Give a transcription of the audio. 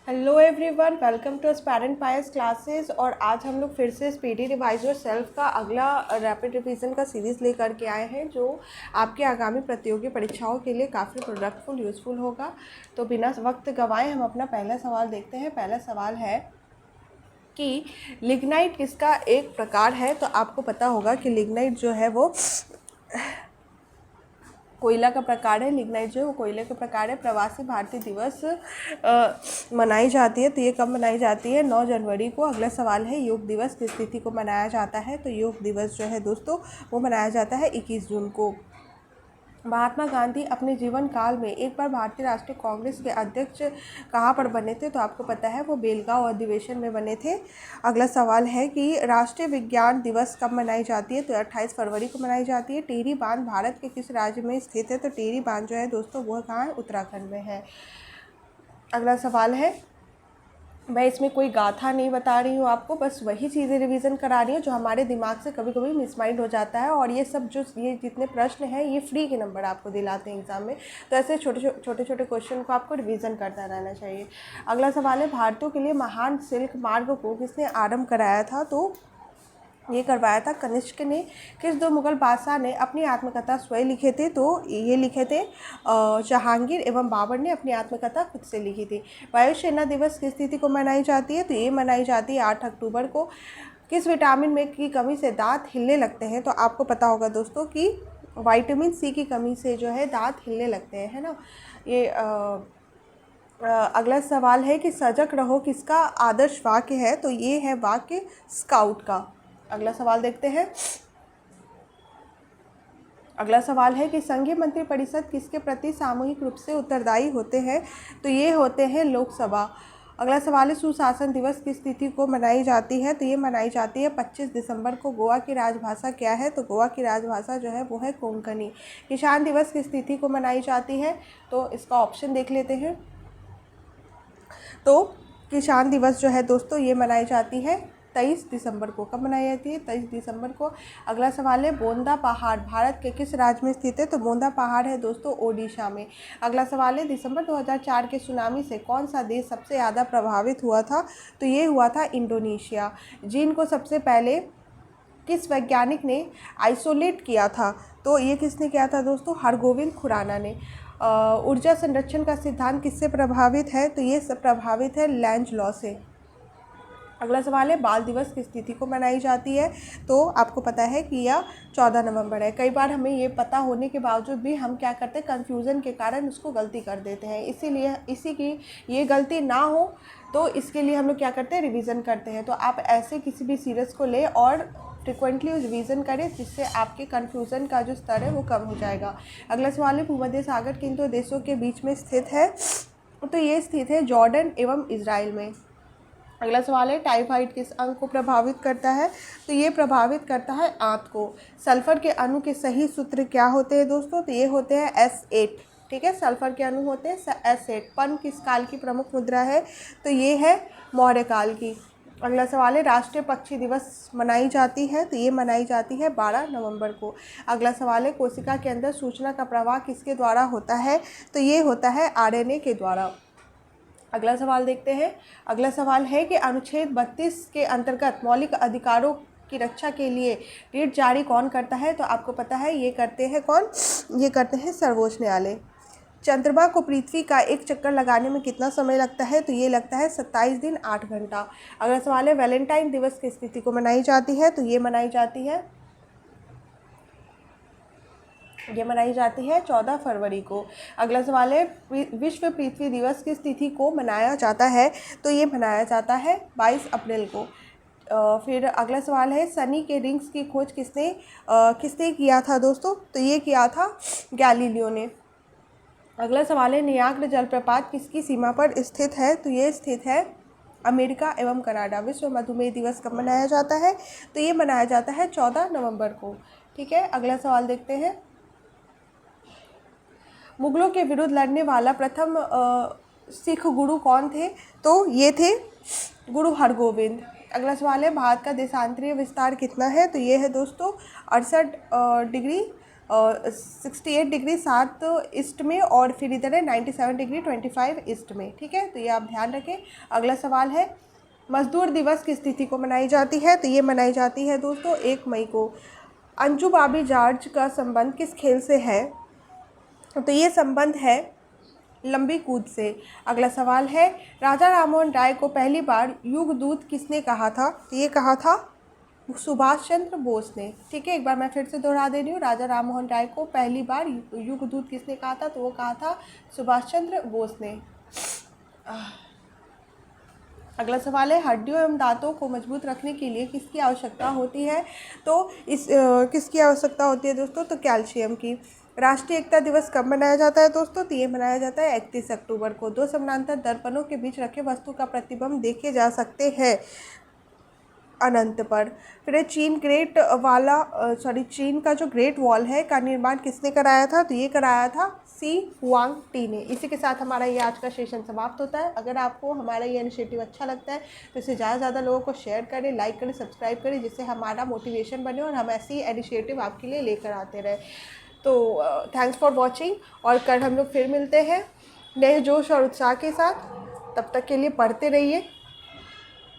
Hello everyone, welcome to aspirant pious classes. और आज हम लोग फिर से स्पीडी रिवाइजर सेल्फ का अगला रैपिड रिवीजन का सीरीज़ लेकर के आए हैं, जो आपके आगामी प्रतियोगी परीक्षाओं के लिए काफ़ी प्रोडक्टफुल यूज़फुल होगा। तो बिना वक्त गंवाए हम अपना पहला सवाल देखते हैं। पहला सवाल है कि लिग्नाइट किसका एक प्रकार है। तो आपको पता होगा कि लिग्नाइट जो है वो कोयला का प्रकार है। लिग्नाइट जो है वो कोयले का प्रकार है। प्रवासी भारतीय दिवस मनाई जाती है, तो ये कब मनाई जाती है? 9 जनवरी को। अगला सवाल है योग दिवस किस तिथि को मनाया जाता है। तो योग दिवस जो है दोस्तों वो मनाया जाता है 21 जून को। महात्मा गांधी अपने जीवन काल में एक बार भारतीय राष्ट्रीय कांग्रेस के अध्यक्ष कहाँ पर बने थे। तो आपको पता है वो बेलगांव अधिवेशन में बने थे। अगला सवाल है कि राष्ट्रीय विज्ञान दिवस कब मनाई जाती है। तो 28 फरवरी को मनाई जाती है। टिहरी बांध भारत के किस राज्य में स्थित है। तो टिहरी बांध जो है दोस्तों वो कहाँ है? उत्तराखंड में है। अगला सवाल है, मैं इसमें कोई गाथा नहीं बता रही हूँ आपको, बस वही चीज़ें रिवीजन करा रही हूँ जो हमारे दिमाग से कभी कभी मिसमाइंड हो जाता है। और ये सब जो ये जितने प्रश्न हैं ये फ्री के नंबर आपको दिलाते हैं एग्जाम में। तो ऐसे छोटे छोटे क्वेश्चन को आपको रिवीजन करता रहना चाहिए। अगला सवाल है, भारतीयों के लिए महान सिल्क मार्ग को किसने आरंभ कराया था। तो ये करवाया था कनिष्क ने। किस 2 मुगल बादशाह ने अपनी आत्मकथा स्वयं लिखे थे। तो ये लिखे थे जहांगीर एवं बाबर ने अपनी आत्मकथा खुद से लिखी थी। वायुसेना दिवस किस तिथि को मनाई जाती है। तो ये मनाई जाती है 8 अक्टूबर को। किस विटामिन में की कमी से दांत हिलने लगते हैं। तो आपको पता होगा दोस्तों कि विटामिन सी की कमी से जो है दांत हिलने लगते हैं, है ना। ये अगला सवाल है कि सजग रहो किसका आदर्श वाक्य है। तो ये है वाक्य स्काउट का। अगला सवाल देखते हैं। अगला सवाल है कि संघीय मंत्री परिषद किसके प्रति सामूहिक रूप से उत्तरदायी होते हैं। तो ये होते हैं लोकसभा। अगला सवाल है, सुशासन दिवस किस तिथि को मनाई जाती है। तो ये मनाई जाती है 25 दिसंबर को। गोवा की राजभाषा क्या है। तो गोवा की राजभाषा जो है वो है कोंकणी। किसान दिवस किस तिथि को मनाई जाती है। तो इसका ऑप्शन देख लेते हैं। तो किसान दिवस जो है दोस्तों ये मनाई जाती है 23 दिसंबर को। कब मनाई जाती है? 23 दिसंबर को। अगला सवाल है, बोंदा पहाड़ भारत के किस राज्य में स्थित है। तो बोंदा पहाड़ है दोस्तों ओडिशा में। अगला सवाल है, दिसंबर 2004 के सुनामी से कौन सा देश सबसे ज़्यादा प्रभावित हुआ था। तो ये हुआ था इंडोनेशिया। चीन को सबसे पहले किस वैज्ञानिक ने आइसोलेट किया था। तो ये किसने किया था दोस्तों? हरगोविंद खुराना ने। ऊर्जा संरक्षण का सिद्धांत किससे प्रभावित है। तो ये सब प्रभावित है लैंज लॉ से। अगला सवाल है, बाल दिवस किस तिथि को मनाई जाती है। तो आपको पता है कि यह 14 नवंबर है। कई बार हमें ये पता होने के बावजूद भी हम क्या करते हैं, कन्फ्यूज़न के कारण उसको गलती कर देते हैं। इसीलिए इसी की ये गलती ना हो तो इसके लिए हम लोग क्या करते हैं, रिवीजन करते हैं। तो आप ऐसे किसी भी सीरीज़ को ले और फ्रिक्वेंटली रिवीजन करें, जिससे आपके कन्फ्यूज़न का जो स्तर है वो कम हो जाएगा। अगला सवाल है, भूमध्य सागर किन 2 देशों के बीच में स्थित है। तो ये स्थित है जॉर्डन एवं इजराइल में। अगला सवाल है, टाइफाइड किस अंग को प्रभावित करता है। तो ये प्रभावित करता है आंत को। सल्फर के अणु के सही सूत्र क्या होते हैं दोस्तों। तो ये होते हैं S8। ठीक है, सल्फर के अणु होते हैं S8। पन किस काल की प्रमुख मुद्रा है। तो ये है मौर्य काल की। अगला सवाल है, राष्ट्रीय पक्षी दिवस मनाई जाती है। तो ये मनाई जाती है 12 नवंबर को। अगला सवाल है, कोशिका के अंदर सूचना का प्रवाह किसके द्वारा होता है। तो ये होता है RNA के द्वारा। अगला सवाल देखते हैं। अगला सवाल है कि अनुच्छेद 32 के अंतर्गत मौलिक अधिकारों की रक्षा के लिए रिट जारी कौन करता है। तो आपको पता है ये करते हैं कौन, ये करते हैं सर्वोच्च न्यायालय। चंद्रमा को पृथ्वी का एक चक्कर लगाने में कितना समय लगता है। तो ये लगता है 27 दिन 8 घंटा। अगला सवाल है, वैलेंटाइन दिवस किस तिथि को मनाई जाती है। तो ये मनाई जाती है 14 फरवरी को। अगला सवाल है, विश्व पृथ्वी दिवस किस तिथि को मनाया जाता है। तो ये मनाया जाता है 22 अप्रैल को। फिर अगला सवाल है, शनि के रिंग्स की खोज किसने किया था दोस्तों। तो ये किया था गैलीलियो ने। अगला सवाल है, नियाग्रा जलप्रपात किसकी सीमा पर स्थित है। तो ये स्थित है अमेरिका एवं कनाडा। विश्व मधुमेह दिवस कब मनाया जाता है। तो ये मनाया जाता है 14 नवंबर को। ठीक है, अगला सवाल देखते हैं। मुगलों के विरुद्ध लड़ने वाला प्रथम सिख गुरु कौन थे। तो ये थे गुरु हरगोविंद। अगला सवाल है, भारत का देशांतरीय विस्तार कितना है। तो ये है दोस्तों 68 डिग्री 68 डिग्री 7 ईस्ट में, और फिर इधर है 97 डिग्री 25 ईस्ट में। ठीक है, तो ये आप ध्यान रखें। अगला सवाल है, मजदूर दिवस किस तिथि को मनाई जाती है? तो ये मनाई जाती है दोस्तों 1 मई को। अंजू बॉबी जॉर्ज का संबंध किस खेल से है? तो ये संबंध है लंबी कूद से। अगला सवाल है, राजा राममोहन राय को पहली बार युगदूत किसने कहा था? तो ये कहा था सुभाष चंद्र बोस ने। ठीक है, एक बार मैं फिर से दोहरा दे रही हूँ, राजा राममोहन राय को पहली बार युगदूत किसने कहा था? तो वो कहा था सुभाष चंद्र बोस ने। अगला सवाल है, हड्डियों एवं दांतों को मजबूत रखने के लिए किसकी आवश्यकता होती है? तो किसकी आवश्यकता होती है दोस्तों? तो कैल्शियम की। राष्ट्रीय एकता दिवस कब मनाया जाता है दोस्तों? तो ये मनाया जाता है 31 अक्टूबर को। 2 समानांतर दर्पणों के बीच रखे वस्तु का प्रतिबिंब देखे जा सकते हैं अनंत पर। फिर चीन का जो ग्रेट वॉल है का निर्माण किसने कराया था? तो ये कराया था सी हुआंग-टी ने। इसी के साथ हमारा ये आज का सेशन समाप्त होता है। अगर आपको हमारा ये इनिशिएटिव अच्छा लगता है तो इसे ज़्यादा से ज़्यादा लोगों को शेयर करें, लाइक करें, सब्सक्राइब करें, जिससे हमारा मोटिवेशन बने और हम ऐसी इनिशिएटिव आपके लिए लेकर आते रहें। तो थैंक्स फॉर वॉचिंग, और कल हम लोग फिर मिलते हैं नए जोश और उत्साह के साथ। तब तक के लिए पढ़ते रहिए,